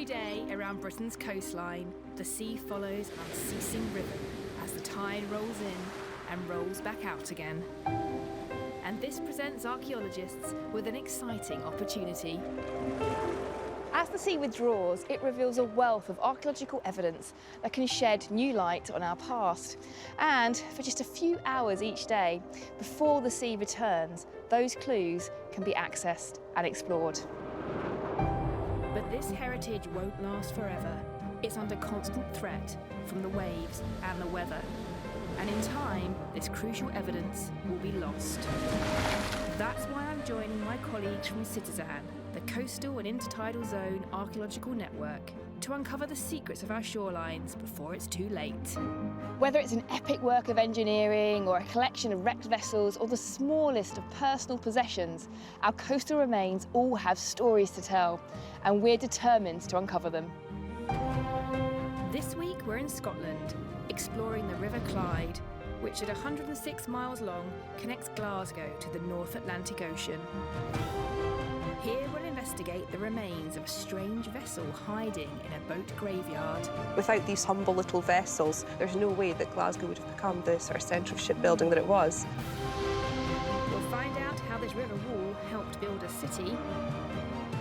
Every day around Britain's coastline, the sea follows an unceasing rhythm as the tide rolls in and rolls back out again. And this presents archaeologists with an exciting opportunity. As the sea withdraws, it reveals a wealth of archaeological evidence that can shed new light on our past. And for just a few hours each day, before the sea returns, those clues can be accessed and explored. But this heritage won't last forever. It's under constant threat from the waves and the weather. And in time, this crucial evidence will be lost. That's why I'm joining my colleagues from CITiZAN, the Coastal and Intertidal Zone Archaeological Network, to uncover the secrets of our shorelines before it's too late. Whether it's an epic work of engineering or a collection of wrecked vessels or the smallest of personal possessions, our coastal remains all have stories to tell, and we're determined to uncover them. This week we're in Scotland, exploring the River Clyde, which at 106 miles long connects Glasgow to the North Atlantic Ocean. Here we'll investigate the remains of a strange vessel hiding in a boat graveyard. Without these humble little vessels, there's no way that Glasgow would have become the sort of centre of shipbuilding that it was. We'll find out how this river wall helped build a city.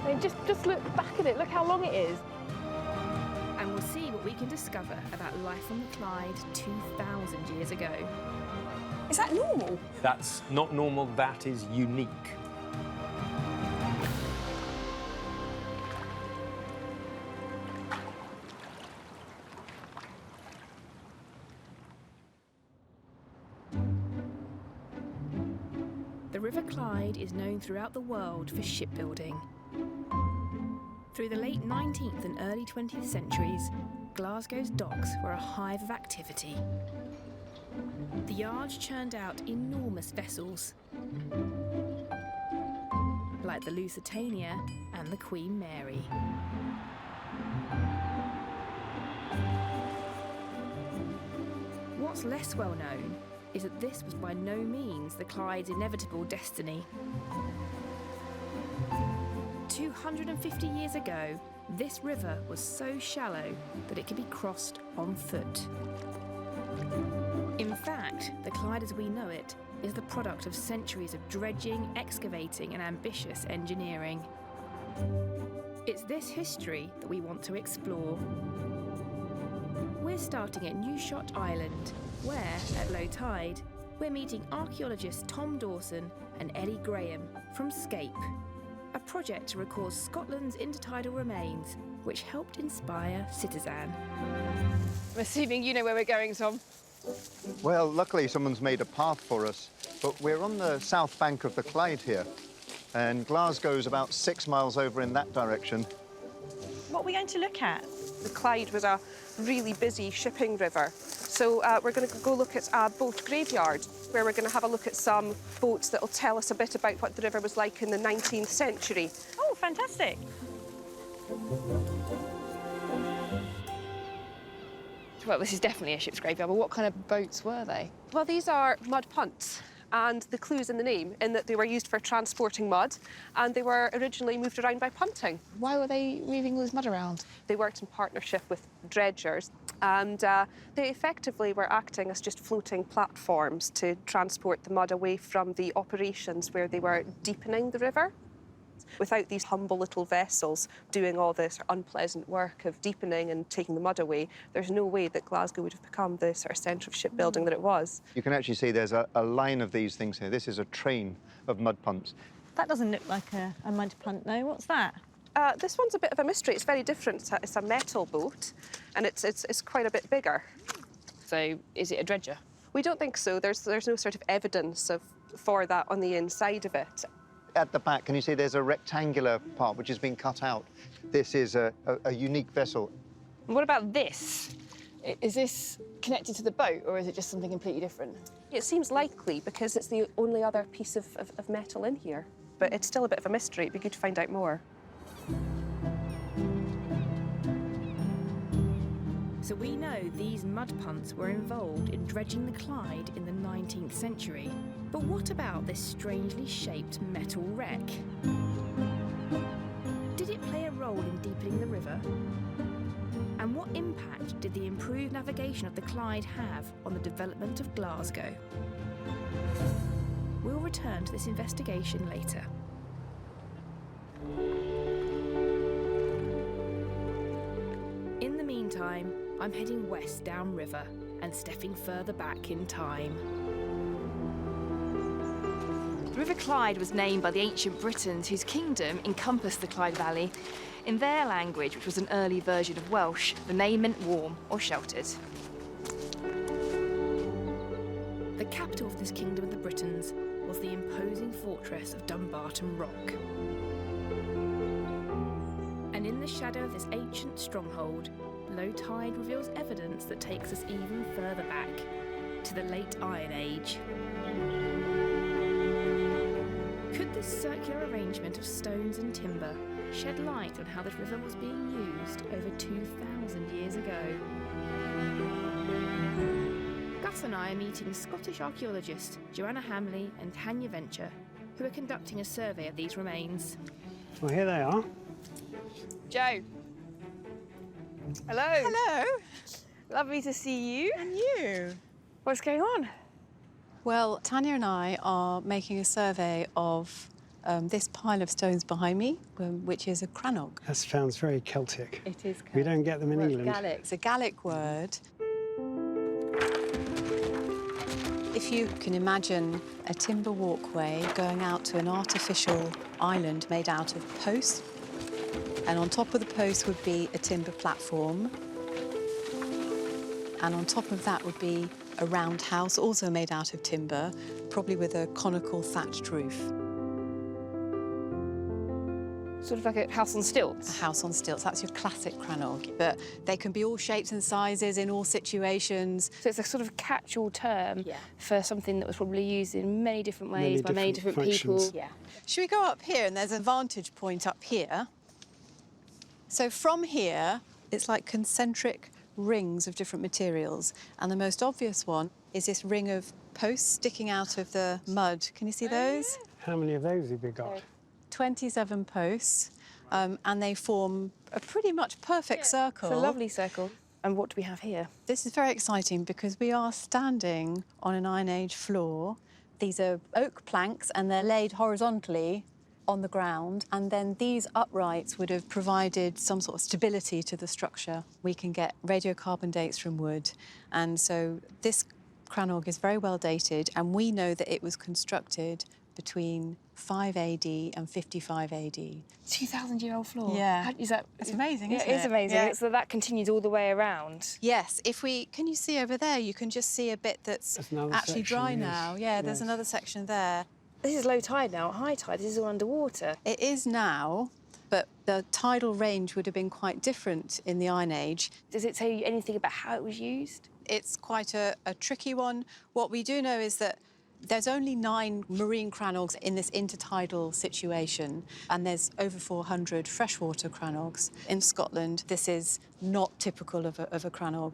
I mean, just look back at it, look how long it is. And we'll see what we can discover about life on the Clyde 2,000 years ago. Is that normal? That's not normal, that is unique. The River Clyde is known throughout the world for shipbuilding. Through the late 19th and early 20th centuries, Glasgow's docks were a hive of activity. The yards churned out enormous vessels, like the Lusitania and the Queen Mary. What's less well known is that this was by no means the Clyde's inevitable destiny. 250 years ago, this river was so shallow that it could be crossed on foot. In fact, the Clyde as we know it is the product of centuries of dredging, excavating and ambitious engineering. It's this history that we want to explore. We're starting at New Shot Island, where, at low tide, we're meeting archaeologists Tom Dawson and Ellie Graham from Scape, a project to record Scotland's intertidal remains, which helped inspire CITiZAN. I'm assuming you know where we're going, Tom. Well, luckily someone's made a path for us, but we're on the south bank of the Clyde here, and Glasgow's about 6 miles over in that direction. What are we going to look at? The Clyde was a really busy shipping river, so we're going to go look at a boat graveyard, where we're going to have a look at some boats that will tell us a bit about what the river was like in the 19th century. Oh, fantastic. Well, this is definitely a ship's graveyard, but what kind of boats were they? Well, these are mud punts, and the clue's in the name, in that they were used for transporting mud, and they were originally moved around by punting. Why were they moving all this mud around? They worked in partnership with dredgers, and they effectively were acting as just floating platforms to transport the mud away from the operations where they were deepening the river. Without these humble little vessels doing all this unpleasant work of deepening and taking the mud away, there's no way that Glasgow would have become the sort of centre of shipbuilding that it was. You can actually see there's a line of these things here. This is a train of mud punts. That doesn't look like a mud punt, though. What's that? This one's a bit of a mystery. It's very different. It's a metal boat, and it's quite a bit bigger. So, is it a dredger? We don't think so. There's no sort of evidence for that on the inside of it. At the back, can you see there's a rectangular part which has been cut out? This is a unique vessel. What about this? Is this connected to the boat, or is it just something completely different? It seems likely because it's the only other piece of metal in here. But it's still a bit of a mystery. It'd be good to find out more. So we know these mud punts were involved in dredging the Clyde in the 19th century. But what about this strangely shaped metal wreck? Did it play a role role in deepening the river? And what impact did the improved navigation of the Clyde have on the development of Glasgow? We'll return to this investigation later. In the meantime, I'm heading west downriver and stepping further back in time. The River Clyde was named by the ancient Britons, whose kingdom encompassed the Clyde Valley. In their language, which was an early version of Welsh, the name meant warm or sheltered. The capital of this kingdom of the Britons was the imposing fortress of Dumbarton Rock. And in the shadow of this ancient stronghold, low tide reveals evidence that takes us even further back, to the late Iron Age. Could this circular arrangement of stones and timber shed light on how this river was being used over 2,000 years ago? Gus and I are meeting Scottish archaeologists Joanna Hamley and Tanya Venture, who are conducting a survey of these remains. Well, here they are. Joe. Hello. Hello. Lovely to see you. And you? What's going on? Well, Tanya and I are making a survey of this pile of stones behind me, which is a crannog. That sounds very Celtic. It is. We don't get them in England. Gaelic. It's a Gaelic word. If you can imagine a timber walkway going out to an artificial island made out of posts, and on top of the post would be a timber platform, and on top of that would be a round house, also made out of timber, probably with a conical thatched roof. Sort of like a house on stilts. A house on stilts, that's your classic crannog. But they can be all shapes and sizes in all situations. So it's a sort of catch-all term for something that was probably used in many different ways by many different functions. people. Yeah. Should we go up here? And there's a vantage point up here. So from here, it's like concentric rings of different materials. And the most obvious one is this ring of posts sticking out of the mud. Can you see those? How many of those have we got? 27 posts, and they form a pretty much perfect circle. It's a lovely circle. And what do we have here? This is very exciting because we are standing on an Iron Age floor. These are oak planks and they're laid horizontally on the ground, and then these uprights would have provided some sort of stability to the structure. We can get radiocarbon dates from wood, and so this crannog is very well dated, and we know that it was constructed between 5 AD and 55 AD. 2,000-year-old floor. Yeah. Is that? It's amazing, isn't it? It is amazing. Yeah. So that continues all the way around. Yes, can you see over there? You can just see a bit that's actually section, dry yes. now. Yeah, there's Yes. another section there. This is low tide now. At high tide, this is all underwater. It is now, but the tidal range would have been quite different in the Iron Age. Does it tell you anything about how it was used? It's quite a tricky one. What we do know is that there's only 9 marine crannogs in this intertidal situation, and there's over 400 freshwater crannogs in Scotland. This is not typical of a crannog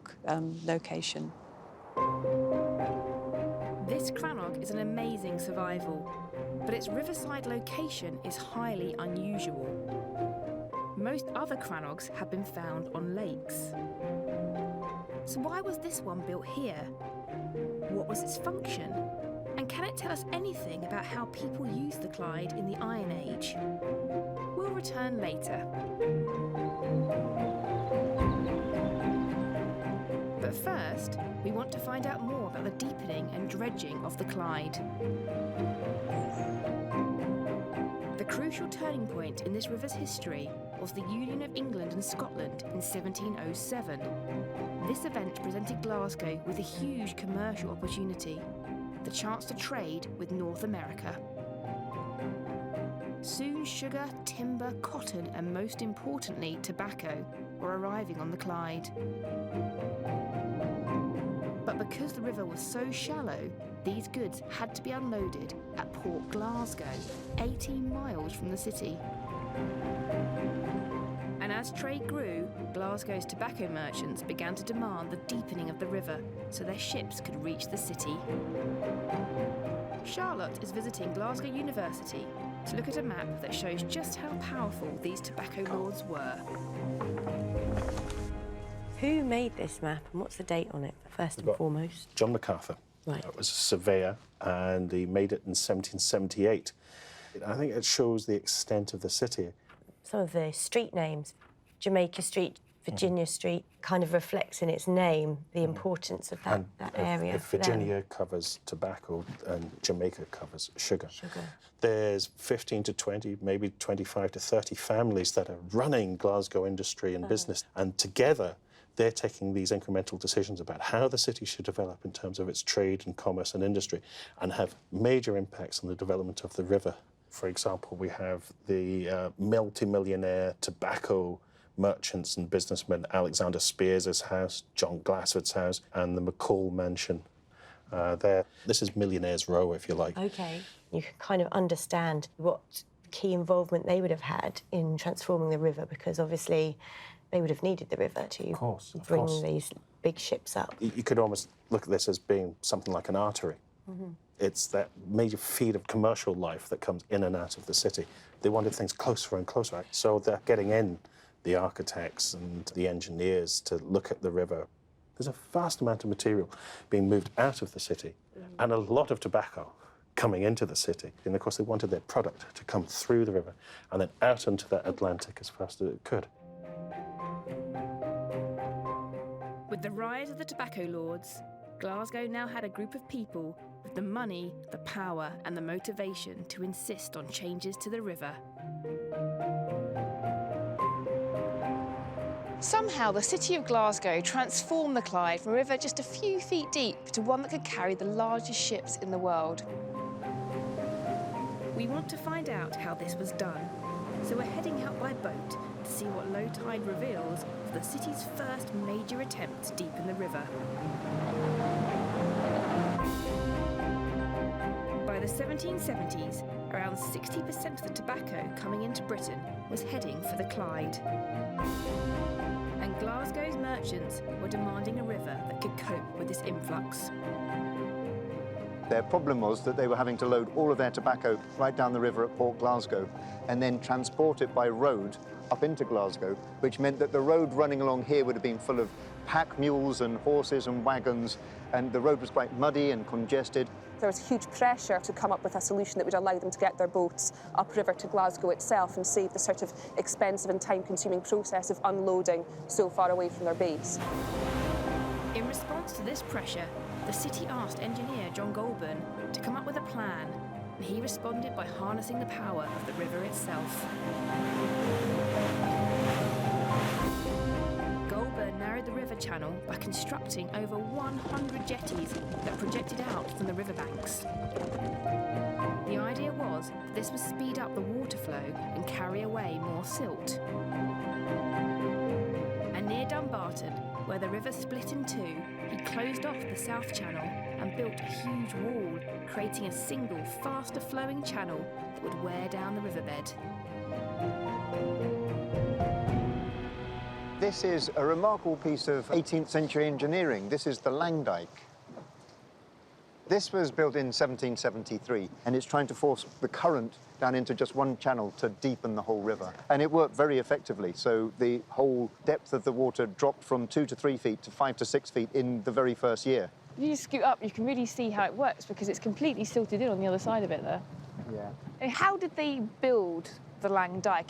location. This crannog is an amazing survival, but its riverside location is highly unusual. Most other crannogs have been found on lakes. So why was this one built here? What was its function? And can it tell us anything about how people used the Clyde in the Iron Age? We'll return later. But first, we want to find out more about the deepening and dredging of the Clyde. The crucial turning point in this river's history was the union of England and Scotland in 1707. This event presented Glasgow with a huge commercial opportunity, the chance to trade with North America. Soon sugar, timber, cotton, and most importantly, tobacco were arriving on the Clyde. But because the river was so shallow, these goods had to be unloaded at Port Glasgow, 18 miles from the city. And as trade grew, Glasgow's tobacco merchants began to demand the deepening of the river so their ships could reach the city. Charlotte is visiting Glasgow University to look at a map that shows just how powerful these tobacco lords were. Who made this map and what's the date on it, first and foremost? John MacArthur. Right. Was a surveyor and he made it in 1778. I think it shows the extent of the city. Some of the street names, Jamaica Street, Virginia Street, kind of reflects in its name the importance of that area. If Virginia covers tobacco and Jamaica covers sugar. Sugar. There's 15 to 20, maybe 25 to 30 families that are running Glasgow industry and business, and together they're taking these incremental decisions about how the city should develop in terms of its trade and commerce and industry, and have major impacts on the development of the river. For example, we have the multi-millionaire tobacco merchants and businessmen, Alexander Spears's house, John Glassford's house, and the McCall mansion there. This is Millionaires' Row, if you like. OK. You can kind of understand what key involvement they would have had in transforming the river, because obviously they would have needed the river to bring these big ships up. You could almost look at this as being something like an artery. It's that major feed of commercial life that comes in and out of the city. They wanted things closer and closer, so they're getting in the architects and the engineers to look at the river. There's a vast amount of material being moved out of the city and a lot of tobacco coming into the city. And of course, they wanted their product to come through the river and then out into the Atlantic as fast as it could. With the rise of the tobacco lords, Glasgow now had a group of people with the money, the power and the motivation to insist on changes to the river. Somehow, the city of Glasgow transformed the Clyde from a river just a few feet deep to one that could carry the largest ships in the world. We want to find out how this was done, so we're heading out by boat to see what low tide reveals of the city's first major attempt to deepen the river. By the 1770s, around 60% of the tobacco coming into Britain was heading for the Clyde. And Glasgow's merchants were demanding a river that could cope with this influx. Their problem was that they were having to load all of their tobacco right down the river at Port Glasgow and then transport it by road up into Glasgow, which meant that the road running along here would have been full of pack mules and horses and wagons, and the road was quite muddy and congested. There was huge pressure to come up with a solution that would allow them to get their boats upriver to Glasgow itself and save the sort of expensive and time-consuming process of unloading so far away from their base. In response to this pressure, the city asked engineer John Goulburn to come up with a plan, and he responded by harnessing the power of the river itself. Goulburn narrowed the river channel by constructing over 100 jetties that projected out from the riverbanks. The idea was that this would speed up the water flow and carry away more silt. And near Dumbarton, where the river split in two, he closed off the south channel and built a huge wall, creating a single, faster-flowing channel that would wear down the riverbed. This is a remarkable piece of 18th century engineering. This is the Dyke. This was built in 1773, and it's trying to force the current down into just one channel to deepen the whole river. And it worked very effectively, so the whole depth of the water dropped from 2 to 3 feet to 5 to 6 feet in the very first year. If you scoot up, you can really see how it works because it's completely silted in on the other side of it there. Yeah. And how did they build the Dyke?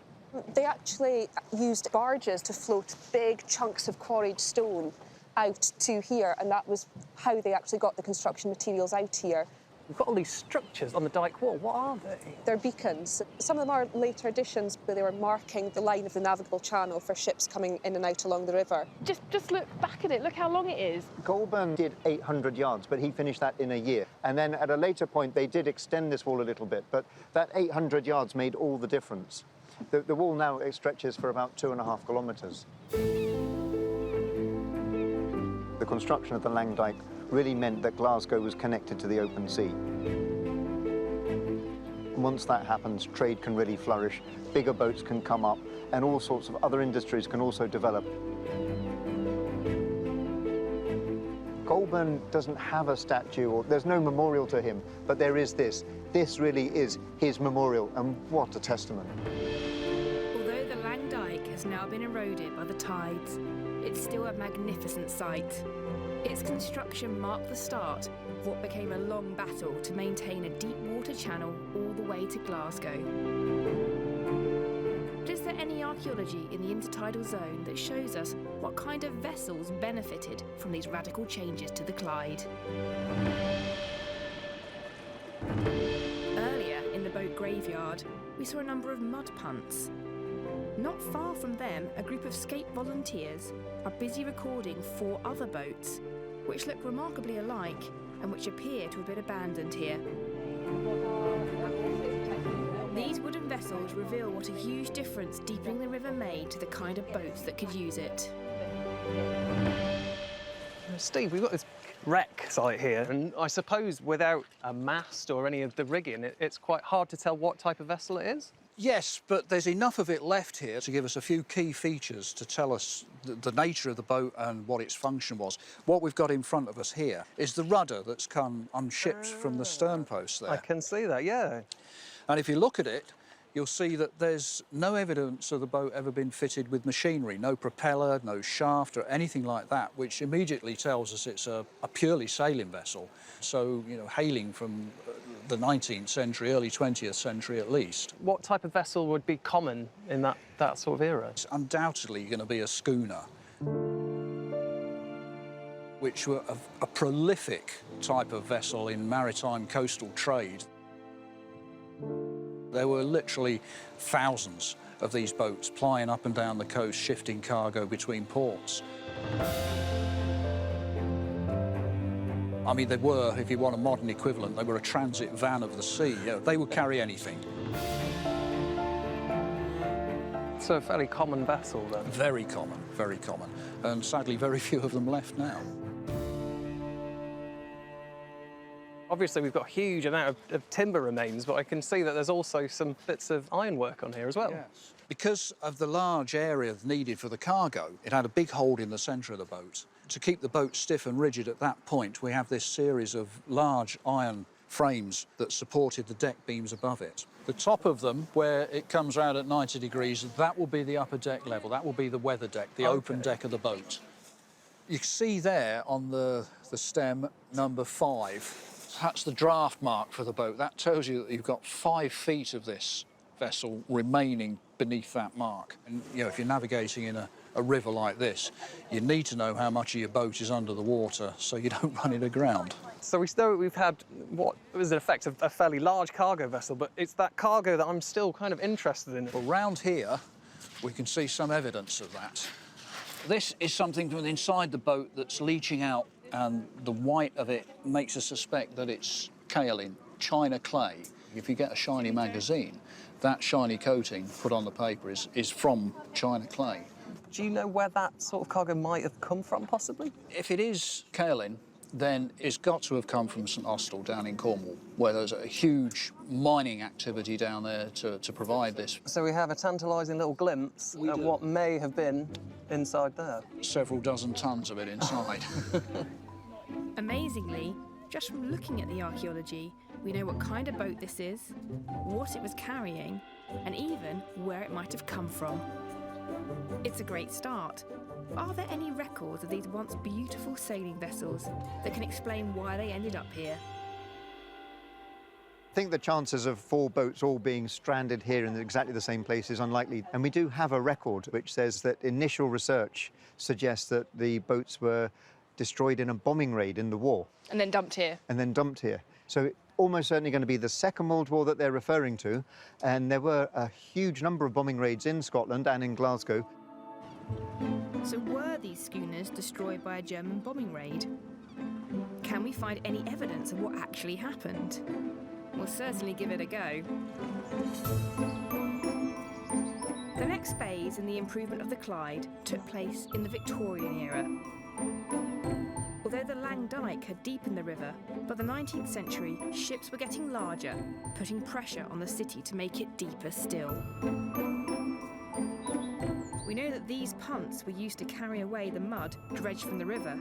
They actually used barges to float big chunks of quarried stone out to here, and that was how they actually got the construction materials out here. We've got all these structures on the Dyke wall. What are they? They're beacons. Some of them are later additions, but they were marking the line of the navigable channel for ships coming in and out along the river. Just look back at it. Look how long it is. Goulburn did 800 yards, but he finished that in a year. And then at a later point, they did extend this wall a little bit, but that 800 yards made all the difference. The wall now stretches for about 2.5 kilometres. The construction of the Dyke really meant that Glasgow was connected to the open sea. Once that happens, trade can really flourish, bigger boats can come up, and all sorts of other industries can also develop. Holborn doesn't have a statue, or there's no memorial to him, but there is this. This really is his memorial, and what a testament. Although the Lang Dyke has now been eroded by the tides, it's still a magnificent sight. Its construction marked the start of what became a long battle to maintain a deep water channel all the way to Glasgow. But is there any archaeology in the intertidal zone that shows us what kind of vessels benefited from these radical changes to the Clyde? Earlier in the boat graveyard, we saw a number of mud punts. Not far from them, a group of Scape volunteers are busy recording 4 other boats, which look remarkably alike and which appear to have been abandoned here. These wooden vessels reveal what a huge difference deepening the river made to the kind of boats that could use it. Steve, we've got this wreck site here, and I suppose without a mast or any of the rigging, it's quite hard to tell what type of vessel it is. Yes, but there's enough of it left here to give us a few key features to tell us the nature of the boat and what its function was. What we've got in front of us here is the rudder that's come unshipped from the stern post there. I can see that, yeah. And if you look at it, you'll see that there's no evidence of the boat ever been fitted with machinery, no propeller, no shaft or anything like that, which immediately tells us it's a purely sailing vessel. So, you know, hailing from the 19th century, early 20th century at least. What type of vessel would be common in that sort of era? It's undoubtedly going to be a schooner, which were a prolific type of vessel in maritime coastal trade. There were literally thousands of these boats plying up and down the coast, shifting cargo between ports. I mean, they were, if you want a modern equivalent, they were a transit van of the sea. You know, they would carry anything. So a fairly common vessel, then? Very common, very common. And sadly, very few of them left now. Obviously, we've got a huge amount of timber remains, but I can see that there's also some bits of ironwork on here as well. Yes. Because of the large area needed for the cargo, it had a big hold in the centre of the boat. To keep the boat stiff and rigid at that point, we have this series of large iron frames that supported the deck beams above it. The top of them, where it comes out at 90 degrees, that will be the upper deck level. That will be the weather deck, the open deck of the boat. You can see there on the stem, number 5, that's the draft mark for the boat. That tells you that you've got 5 feet of this vessel remaining beneath that mark. And, you know, if you're navigating in a river like this, you need to know how much of your boat is under the water so you don't run it aground. So we know we've had, what was in effect a fairly large cargo vessel, but it's that cargo that I'm still kind of interested in. Well, round here, we can see some evidence of that. This is something from inside the boat that's leaching out, and the white of it makes us suspect that it's kaolin, china clay. If you get a shiny magazine, that shiny coating put on the paper is from china clay. Do you know where that sort of cargo might have come from, possibly? If it is kaolin, then it's got to have come from St Austell down in Cornwall, where there's a huge mining activity down there to provide this. So we have a tantalising little glimpse at what may have been inside there. Several dozen tons of it inside. Amazingly, just from looking at the archaeology, we know what kind of boat this is, what it was carrying, and even where it might have come from. It's a great start. Are there any records of these once beautiful sailing vessels that can explain why they ended up here? I think the chances of 4 boats all being stranded here in exactly the same place is unlikely. And we do have a record which says that initial research suggests that the boats were destroyed in a bombing raid in the war. And then dumped here. And then dumped here. So almost certainly going to be the Second World War that they're referring to. And there were a huge number of bombing raids in Scotland and in Glasgow. So were these schooners destroyed by a German bombing raid? Can we find any evidence of what actually happened? We'll certainly give it a go. The next phase in the improvement of the Clyde took place in the Victorian era. Although the Lang Dyke had deepened the river, by the 19th century, ships were getting larger, putting pressure on the city to make it deeper still. We know that these punts were used to carry away the mud dredged from the river,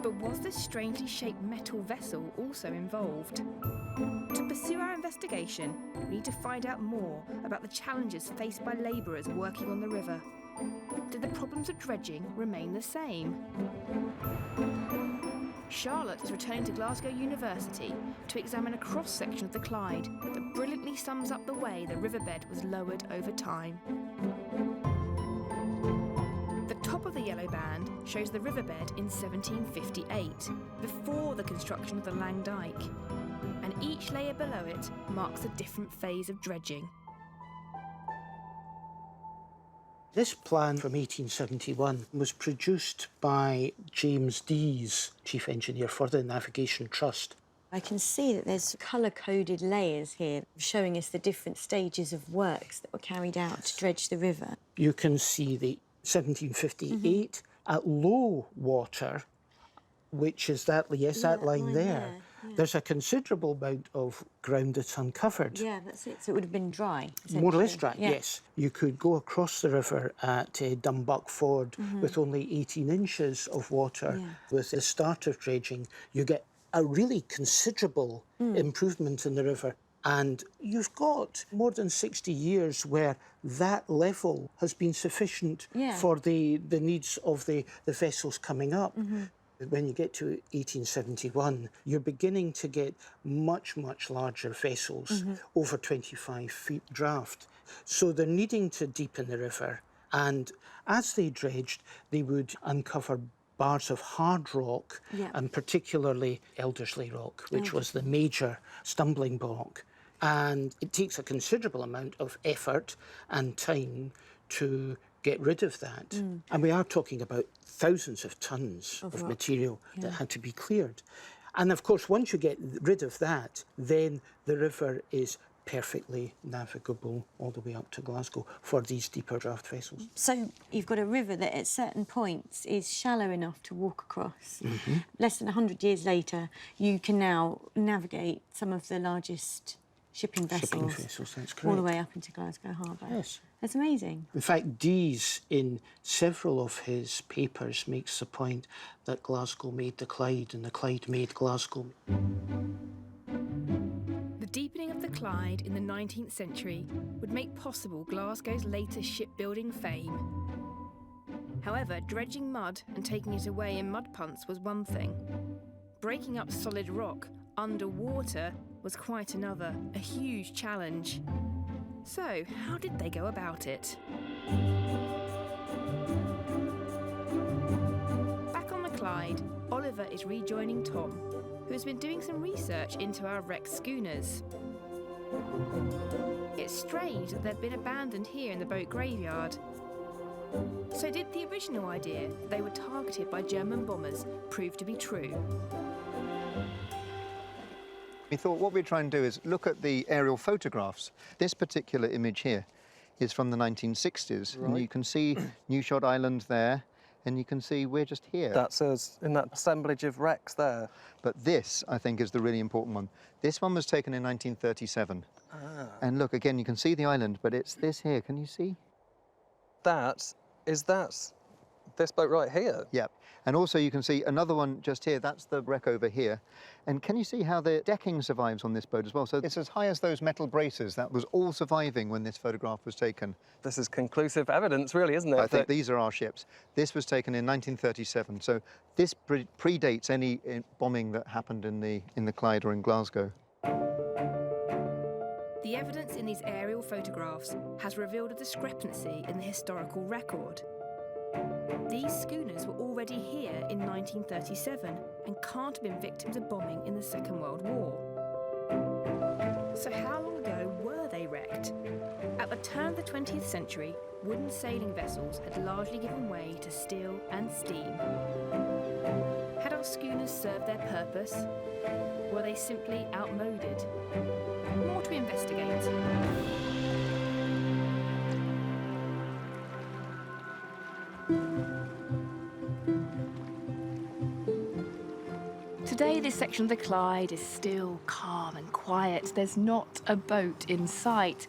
But was this strangely shaped metal vessel also involved? To pursue our investigation, we need to find out more about the challenges faced by labourers working on the river. Did the problems of dredging remain the same? Charlotte is returning to Glasgow University to examine a cross-section of the Clyde that brilliantly sums up the way the riverbed was lowered over time. The top of the yellow band shows the riverbed in 1758, before the construction of the Dyke, and each layer below it marks a different phase of dredging. This plan from 1871 was produced by James Dees, Chief Engineer for the Navigation Trust. I can see that there's colour-coded layers here showing us the different stages of works that were carried out to dredge the river. You can see the 1758 at low water, which is that line there. Yeah. There's a considerable amount of ground that's uncovered. Yeah, that's it. So it would have been dry, more or less dry, yes. You could go across the river at Dumbuck Ford with only 18 inches of water. Yeah. With the start of dredging, you get a really considerable improvement in the river. And you've got more than 60 years where that level has been sufficient for the needs of the vessels coming up. When you get to 1871, you're beginning to get much, much larger vessels, over 25 feet draft. So they're needing to deepen the river. And as they dredged, they would uncover bars of hard rock, and particularly Elderslie rock, which was the major stumbling block. And it takes a considerable amount of effort and time to get rid of that. And we are talking about thousands of tons of material that had to be cleared. And of course, once you get rid of that, then the river is perfectly navigable all the way up to Glasgow for these deeper draft vessels. So you've got a river that at certain points is shallow enough to walk across. Less than 100 years later, you can now navigate some of the largest shipping vessels, that's correct. all the way up into Glasgow Harbour. Yes. That's amazing. In fact, Dees, in several of his papers, makes the point that Glasgow made the Clyde and the Clyde made Glasgow. The deepening of the Clyde in the 19th century would make possible Glasgow's later shipbuilding fame. However, dredging mud and taking it away in mud punts was one thing. Breaking up solid rock underwater was quite another, a huge challenge. So, how did they go about it? Back on the Clyde, Oliver is rejoining Tom, who has been doing some research into our wrecked schooners. It's strange that they've been abandoned here in the boat graveyard. So did the original idea that they were targeted by German bombers prove to be true? We thought what we'd try and do is look at the aerial photographs. This particular image here is from the 1960s. Right. And you can see New Shot Island there, and you can see we're just here. That's us in that assemblage of wrecks there. But this, I think, is the really important one. This one was taken in 1937. And look, again, you can see the island, but it's this here. Can you see? That's this boat right here? Yep. And also you can see another one just here. That's the wreck over here. And can you see how the decking survives on this boat as well? So it's as high as those metal braces. That was all surviving when this photograph was taken. This is conclusive evidence, really, isn't it? I think these are our ships. This was taken in 1937. So this predates any bombing that happened in the Clyde or in Glasgow. The evidence in these aerial photographs has revealed a discrepancy in the historical record. These schooners were already here in 1937 and can't have been victims of bombing in the Second World War. So how long ago were they wrecked? At the turn of the 20th century, wooden sailing vessels had largely given way to steel and steam. Had our schooners served their purpose? Were they simply outmoded? More to investigate. Today, this section of the Clyde is still calm and quiet. There's not a boat in sight.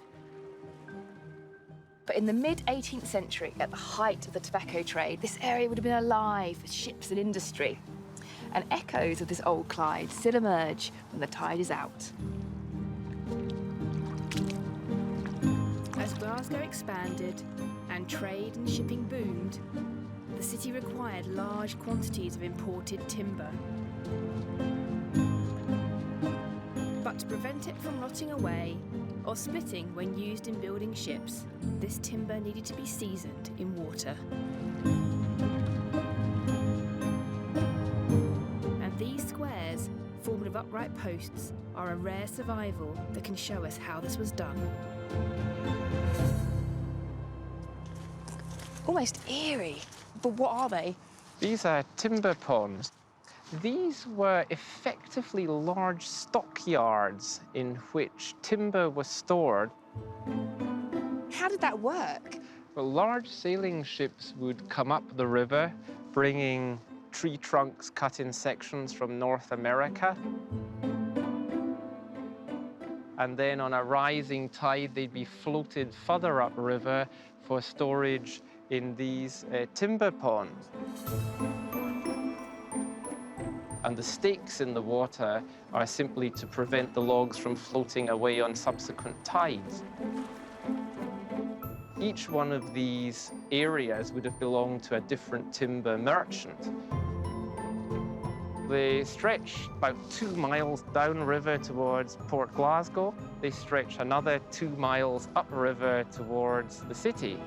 But in the mid-18th century, at the height of the tobacco trade, this area would have been alive with ships and industry. and echoes of this old Clyde still emerge when the tide is out. As Glasgow expanded and trade and shipping boomed, the city required large quantities of imported timber. But to prevent it from rotting away or splitting when used in building ships, this timber needed to be seasoned in water. And these squares, formed of upright posts, are a rare survival that can show us how this was done. Almost eerie, but what are they? These are timber ponds. These were effectively large stockyards in which timber was stored. How did that work? Well, large sailing ships would come up the river, bringing tree trunks cut in sections from North America. And then on a rising tide, they'd be floated further upriver for storage in these timber ponds. And the stakes in the water are simply to prevent the logs from floating away on subsequent tides. Each one of these areas would have belonged to a different timber merchant. They stretch about 2 miles downriver towards Port Glasgow. They stretch another 2 miles upriver towards the city.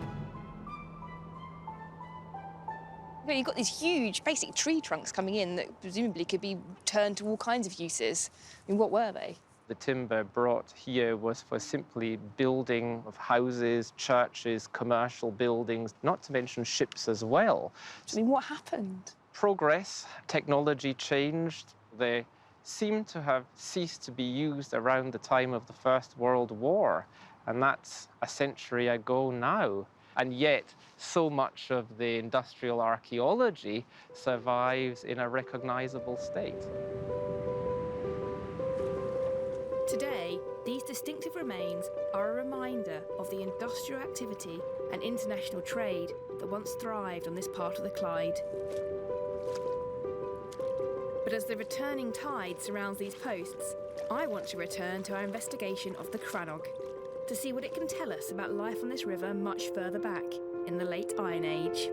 You've got these huge, basic tree trunks coming in that presumably could be turned to all kinds of uses. I mean, what were they? The timber brought here was for simply building of houses, churches, commercial buildings, not to mention ships as well. I mean, what happened? Progress, technology changed. They seem to have ceased to be used around the time of the First World War, and that's a century ago now. And yet, so much of the industrial archaeology survives in a recognizable state. Today, these distinctive remains are a reminder of the industrial activity and international trade that once thrived on this part of the Clyde. But as the returning tide surrounds these posts, I want to return to our investigation of the crannog, to see what it can tell us about life on this river much further back in the late Iron Age.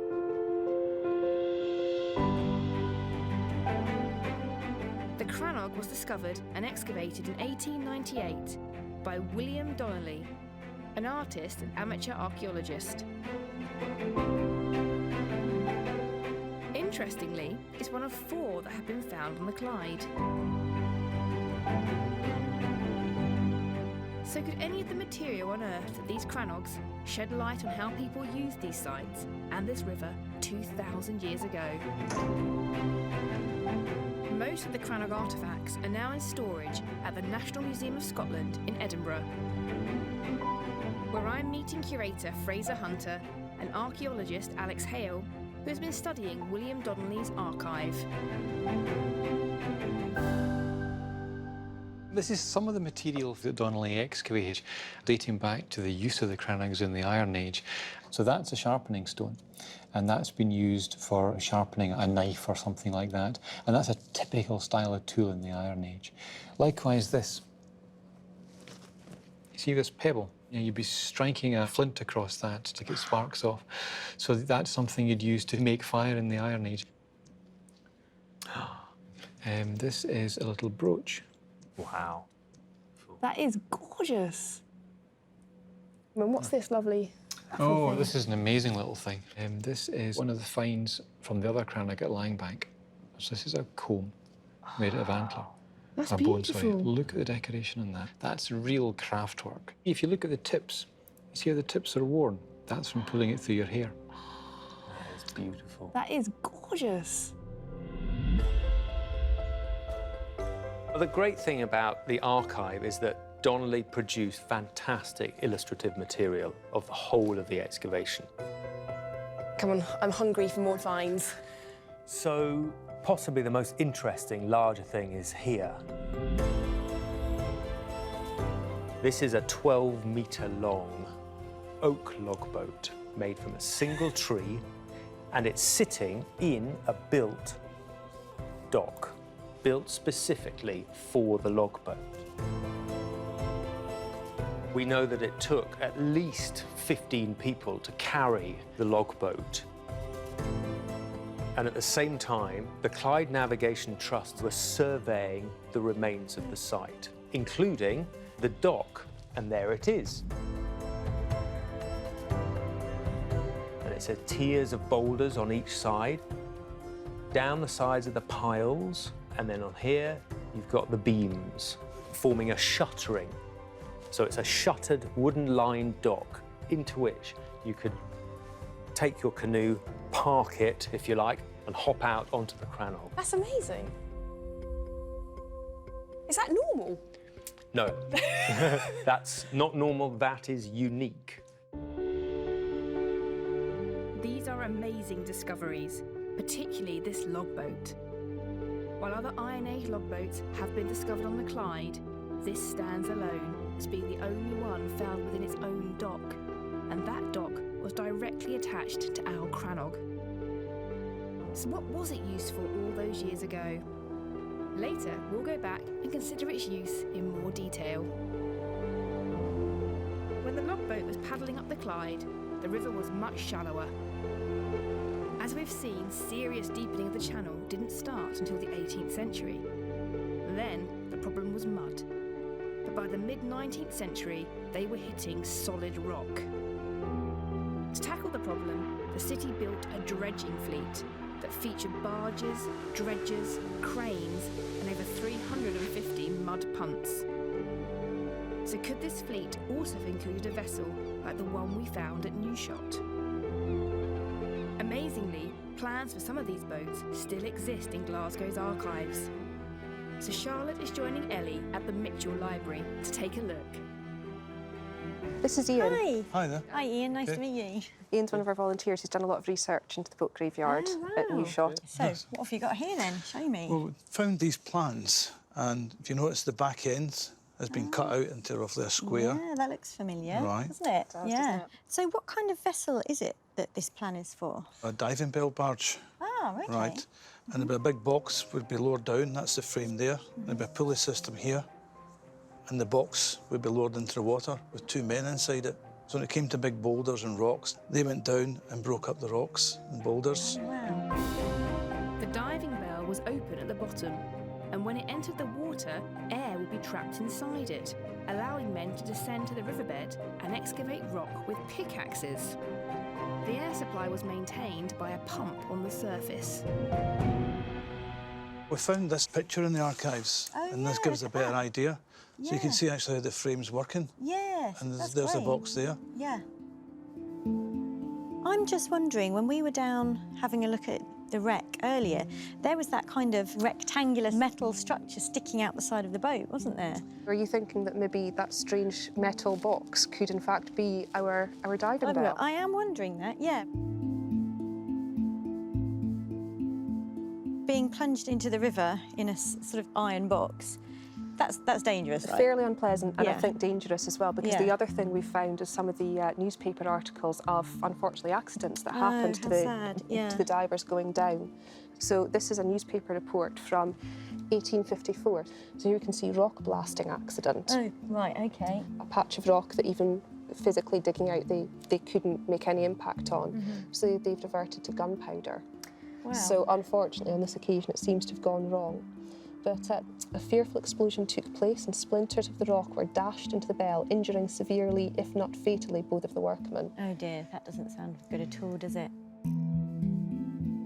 The crannog was discovered and excavated in 1898 by William Donnelly, an artist and amateur archaeologist. Interestingly, it's one of 4 that have been found on the Clyde. So could any of the material unearthed at these crannogs shed light on how people used these sites and this river 2,000 years ago? Most of the crannog artefacts are now in storage at the National Museum of Scotland in Edinburgh, where I'm meeting curator Fraser Hunter and archaeologist Alex Hale, who has been studying William Donnelly's archive. This is some of the material that Donnelly excavated, dating back to the use of the crannogs in the Iron Age. So that's a sharpening stone, and that's been used for sharpening a knife or something like that. And that's a typical style of tool in the Iron Age. Likewise, this. You see this pebble? You know, you'd be striking a flint across that to get sparks off. So that's something you'd use to make fire in the Iron Age. This is a little brooch. Wow. That is gorgeous. I mean, what's this lovely thing? This is an amazing little thing. This is one of the finds from the other crannog at Langbank. So this is a comb made out of antler. That's or bone, sorry. beautiful. Look at the decoration on that. That's real craft work. If you look at the tips, you see how the tips are worn? That's from pulling it through your hair. That is beautiful. That is gorgeous. Well, the great thing about the archive is that Donnelly produced fantastic illustrative material of the whole of the excavation. Come on, I'm hungry for more finds. So, possibly the most interesting, larger thing is here. This is a 12-metre-long oak log boat made from a single tree, and it's sitting in a built dock built specifically for the logboat. We know that it took at least 15 people to carry the logboat. And at the same time, the Clyde Navigation Trust were surveying the remains of the site, including the dock, and there it is. And it says tiers of boulders on each side, down the sides of the piles, and then on here, you've got the beams, forming a shuttering. So it's a shuttered, wooden-lined dock into which you could take your canoe, park it, if you like, and hop out onto the crannog. That's amazing. Is that normal? No, that's not normal, that is unique. These are amazing discoveries, particularly this logboat. While other Iron Age logboats have been discovered on the Clyde, this stands alone as being the only one found within its own dock, and that dock was directly attached to our crannog. So what was it used for all those years ago? Later, we'll go back and consider its use in more detail. When the logboat was paddling up the Clyde, the river was much shallower. As we've seen, serious deepening of the channel didn't start until the 18th century. Then, the problem was mud. But by the mid-19th century, they were hitting solid rock. To tackle the problem, the city built a dredging fleet that featured barges, dredgers, cranes, and over 350 mud punts. So could this fleet also have included a vessel like the one we found at Newshot? Amazingly, plans for some of these boats still exist in Glasgow's archives. So Charlotte is joining Ellie at the Mitchell Library to take a look. This is Ian. Hi. Hi there. Hi, Ian. Nice to meet you. Ian's one of our volunteers who's done a lot of research into the boat graveyard at Newshot. So, what have you got here then? Show me. Well, we found these plans, and if you notice, the back end has been cut out into roughly a square. Yeah, that looks familiar, Right. doesn't it? Does, yeah. doesn't it? So, what kind of vessel is it that this plan is for? A diving bell barge. Oh, okay. Right. And there'd be a big box would be lowered down, that's the frame there. There'd be a pulley system here, and the box would be lowered into the water with two men inside it. So when it came to big boulders and rocks, they went down and broke up the rocks and boulders. Oh, wow. The diving bell was open at the bottom, and when it entered the water, air would be trapped inside it, allowing men to descend to the riverbed and excavate rock with pickaxes. The air supply was maintained by a pump on the surface. We found this picture in the archives, and this gives a better idea. So you can see actually how the frame's working. Yes, And that's there's the great. box there. Yeah. I'm just wondering, when we were down having a look at the wreck earlier, there was that kind of rectangular metal structure sticking out the side of the boat, wasn't there? Were you thinking that maybe that strange metal box could in fact be our diving bell? I am wondering that, yeah. Being plunged into the river in a sort of iron box, that's dangerous, right? Fairly unpleasant, and I Yeah. think dangerous as well, because Yeah. the other thing we found is some of the newspaper articles of, unfortunately, accidents that happened to how sad, yeah. to the divers going down. So this is a newspaper report from 1854. So here you can see rock blasting accident. Oh, right, okay. A patch of rock that even physically digging out they couldn't make any impact on. So they've diverted to gunpowder. Wow. So unfortunately on this occasion it seems to have gone wrong. But a fearful explosion took place and splinters of the rock were dashed into the bell, injuring severely, if not fatally, both of the workmen. Oh dear, that doesn't sound good at all, does it?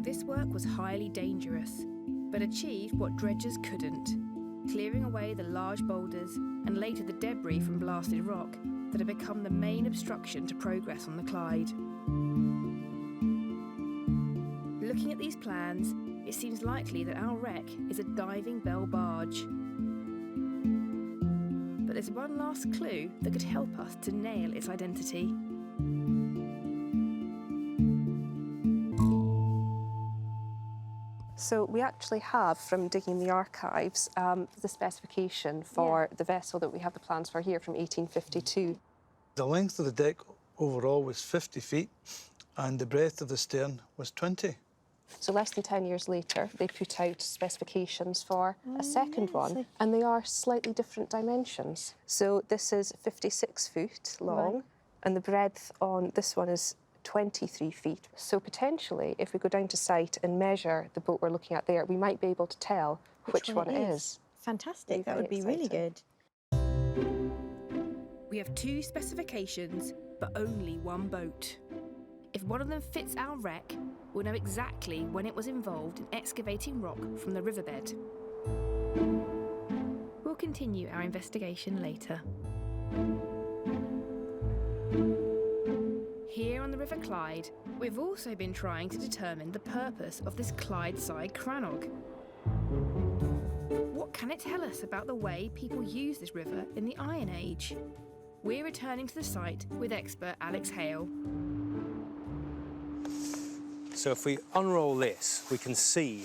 This work was highly dangerous, but achieved what dredgers couldn't, clearing away the large boulders and later the debris from blasted rock that had become the main obstruction to progress on the Clyde. Looking at these plans, it seems likely that our wreck is a diving bell barge. But there's one last clue that could help us to nail its identity. So we actually have, from digging the archives, the specification for the vessel that we have the plans for here from 1852. The length of the deck overall was 50 feet, and the breadth of the stern was 20. So less than 10 years later, they put out specifications for a second one, and they are slightly different dimensions. So this is 56 foot long, and the breadth on this one is 23 feet. So potentially, if we go down to site and measure the boat we're looking at there, we might be able to tell which one it is. Fantastic, that would be really good. We have 2 specifications, but only one boat. If one of them fits our wreck, we'll know exactly when it was involved in excavating rock from the riverbed. We'll continue our investigation later. Here on the River Clyde, we've also been trying to determine the purpose of this Clyde-side crannog. What can it tell us about the way people used this river in the Iron Age? We're returning to the site with expert Alex Hale. So if we unroll this, we can see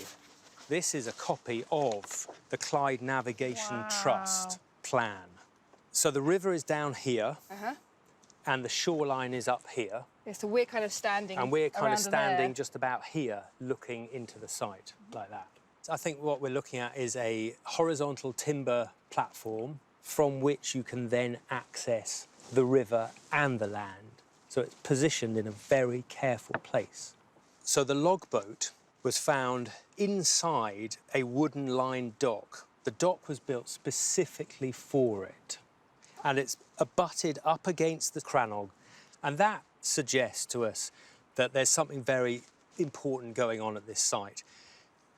this is a copy of the Clyde Navigation Trust plan. So the river is down here, and the shoreline is up here. Yeah, so we're kind of standing And we're kind of standing there. just about here, looking into the site, like that. I think what we're looking at is a horizontal timber platform from which you can then access the river and the land. So it's positioned in a very careful place. So the logboat was found inside a wooden-lined dock. The dock was built specifically for it, and it's abutted up against the crannog, and that suggests to us that there's something very important going on at this site.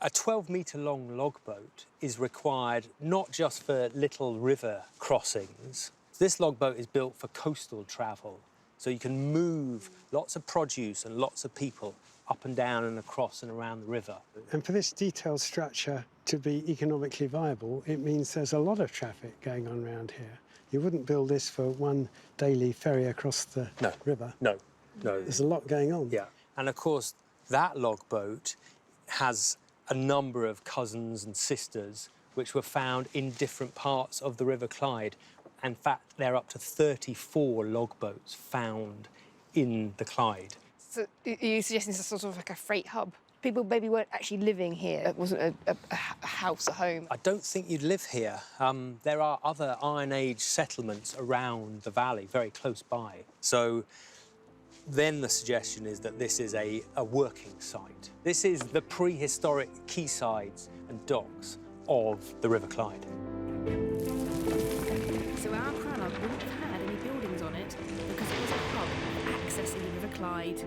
A 12-metre-long logboat is required not just for little river crossings. This logboat is built for coastal travel, so you can move lots of produce and lots of people up and down and across and around the river. And for this detailed structure to be economically viable, it means there's a lot of traffic going on around here. You wouldn't build this for one daily ferry across the river. No. There's a lot going on. Yeah, and of course, that logboat has a number of cousins and sisters which were found in different parts of the River Clyde. In fact, there are up to 34 logboats found in the Clyde. So you're suggesting it's a sort of like a freight hub? People maybe weren't actually living here. It wasn't a house, a home. I don't think you'd live here. There are other Iron Age settlements around the valley, very close by. So then the suggestion is that this is a working site. This is the prehistoric quaysides and docks of the River Clyde. So our crannog wouldn't have had any buildings on it because it was a hub accessing the River Clyde.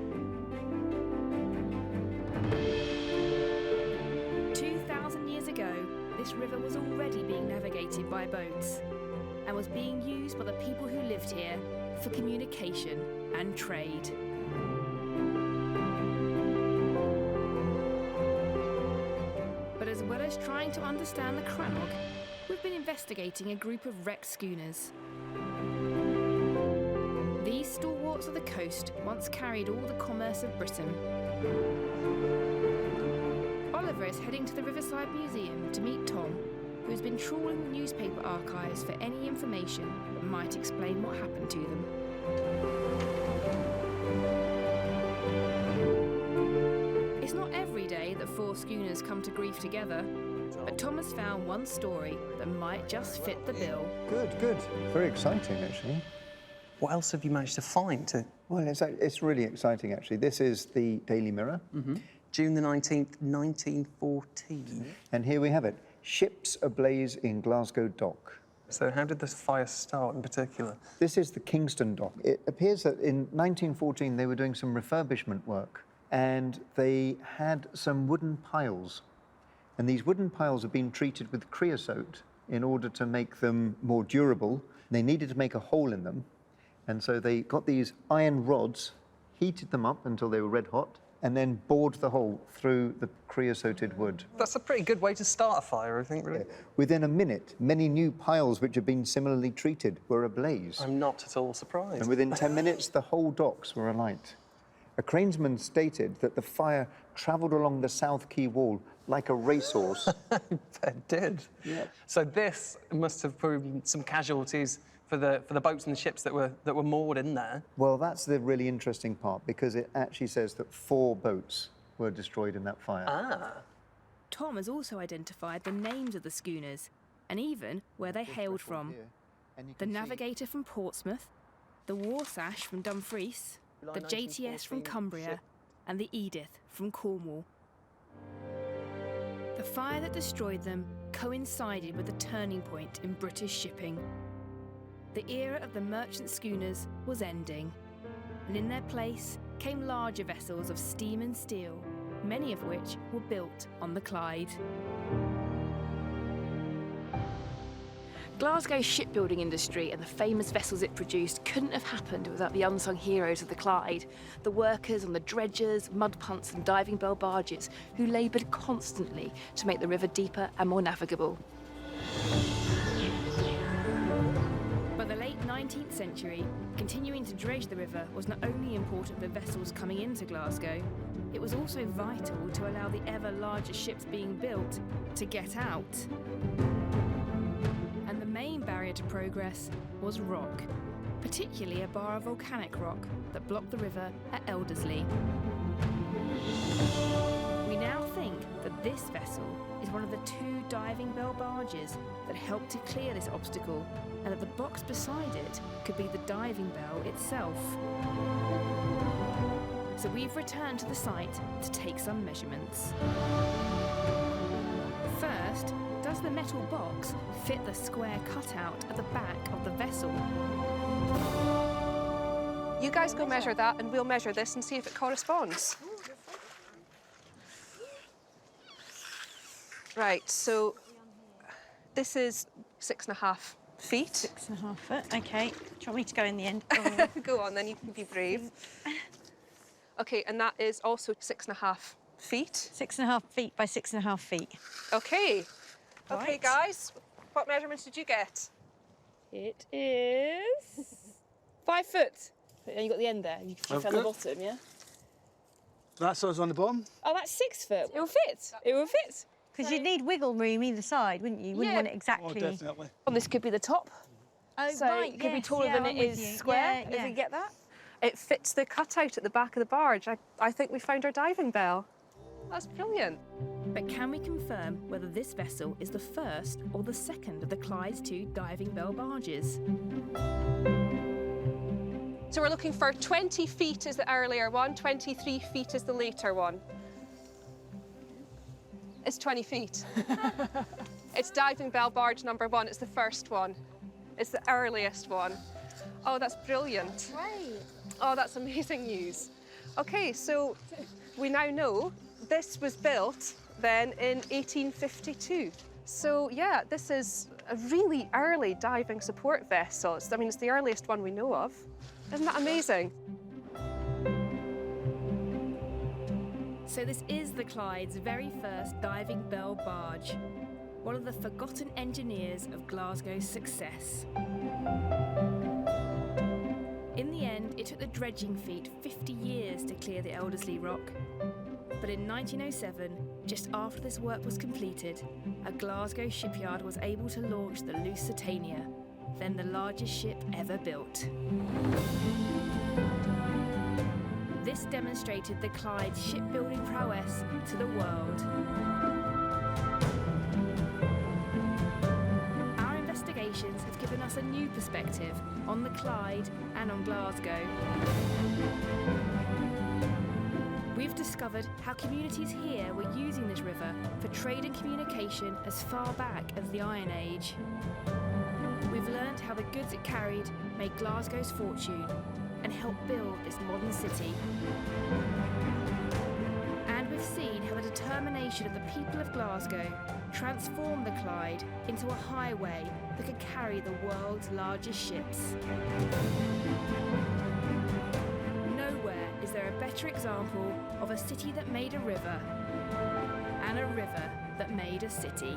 2,000 years ago, this river was already being navigated by boats and was being used by the people who lived here for communication and trade. But as well as trying to understand the crannog, we've been investigating a group of wrecked schooners. These stalwarts of the coast once carried all the commerce of Britain. Oliver is heading to the Riverside Museum to meet Tom, who has been trawling the newspaper archives for any information that might explain what happened to them. It's not every day that 4 schooners come to grief together, but Tom has found one story that might just fit the bill. Good. Very exciting, actually. What else have you managed to find? Well, it's really exciting, actually. This is the Daily Mirror. June the 19th, 1914. And here we have it. Ships ablaze in Glasgow dock. So how did this fire start in particular? This is the Kingston dock. It appears that in 1914 they were doing some refurbishment work, and they had some wooden piles. And these wooden piles have been treated with creosote in order to make them more durable. They needed to make a hole in them, and so they got these iron rods, heated them up until they were red hot, and then bored the hole through the creosoted wood. That's a pretty good way to start a fire, I think, really. Within a minute, many new piles which had been similarly treated were ablaze. I'm not at all surprised. And within 10 minutes, the whole docks were alight. A cranesman stated that the fire travelled along the South Quay wall like a racehorse. It did. Yeah. So this must have proven some casualties for the boats and the ships that were moored in there. Well, that's the really interesting part, because it actually says that 4 boats were destroyed in that fire. Ah. Tom has also identified the names of the schooners and even where they hailed from. The Navigator from Portsmouth, the Warsash from Dumfries, the JTS from Cumbria, and the Edith from Cornwall. The fire that destroyed them coincided with a turning point in British shipping. The era of the merchant schooners was ending, and in their place came larger vessels of steam and steel, many of which were built on the Clyde. Glasgow's shipbuilding industry and the famous vessels it produced couldn't have happened without the unsung heroes of the Clyde, the workers on the dredgers, mud punts and diving bell barges who laboured constantly to make the river deeper and more navigable. By the late 19th century, continuing to dredge the river was not only important for vessels coming into Glasgow, it was also vital to allow the ever larger ships being built to get out. And the main barrier to progress was rock, particularly a bar of volcanic rock that blocked the river at Elderslie. We now think that this vessel is one of the 2 diving bell barges that helped to clear this obstacle, and that the box beside it could be the diving bell itself. So we've returned to the site to take some measurements. First, does the metal box fit the square cutout at the back of the vessel? You guys go measure that and we'll measure this and see if it corresponds. Right, so this is 6.5 feet. 6.5 foot, okay. Do you want me to go in the end? Go on then, you can be brave. Okay, and that is also 6.5 feet. 6.5 feet by 6.5 feet. Okay. Right. Okay, guys, what measurements did you get? It is 5 foot. And you got the end there. You found the bottom, yeah? That's us on the bottom. Oh, that's 6 foot. It will fit. It will fit. Because you'd need wiggle room either side, wouldn't you? You wouldn't want it exactly. Oh, definitely. Well, this could be the top. Oh, so right, it could be yes, taller than I'm it with is you. square. Yeah, If we get that. It fits the cutout at the back of the barge. I think we found our diving bell. That's brilliant. But can we confirm whether this vessel is the first or the second of the Clyde's 2 diving bell barges? So we're looking for 20 feet is the earlier one, 23 feet is the later one. It's 20 feet. It's diving bell barge number 1. It's the first one. It's the earliest one. Oh, that's brilliant. Right. Oh, that's amazing news. Okay, so we now know this was built then in 1852. So yeah, this is a really early diving support vessel. It's the earliest one we know of. Isn't that amazing? So this is the Clyde's very first diving bell barge, one of the forgotten engineers of Glasgow's success. In the end, it took the dredging fleet 50 years to clear the Elderslie rock. But in 1907, just after this work was completed, a Glasgow shipyard was able to launch the Lusitania, then the largest ship ever built. This demonstrated the Clyde's shipbuilding prowess to the world. Our investigations have given us a new perspective on the Clyde and on Glasgow. We've discovered how communities here were using this river for trade and communication as far back as the Iron Age. We've learned how the goods it carried made Glasgow's fortune and helped build its modern city. And we've seen how the determination of the people of Glasgow transformed the Clyde into a highway that could carry the world's largest ships. Nowhere is there a better example of a city that made a river, and a river that made a city.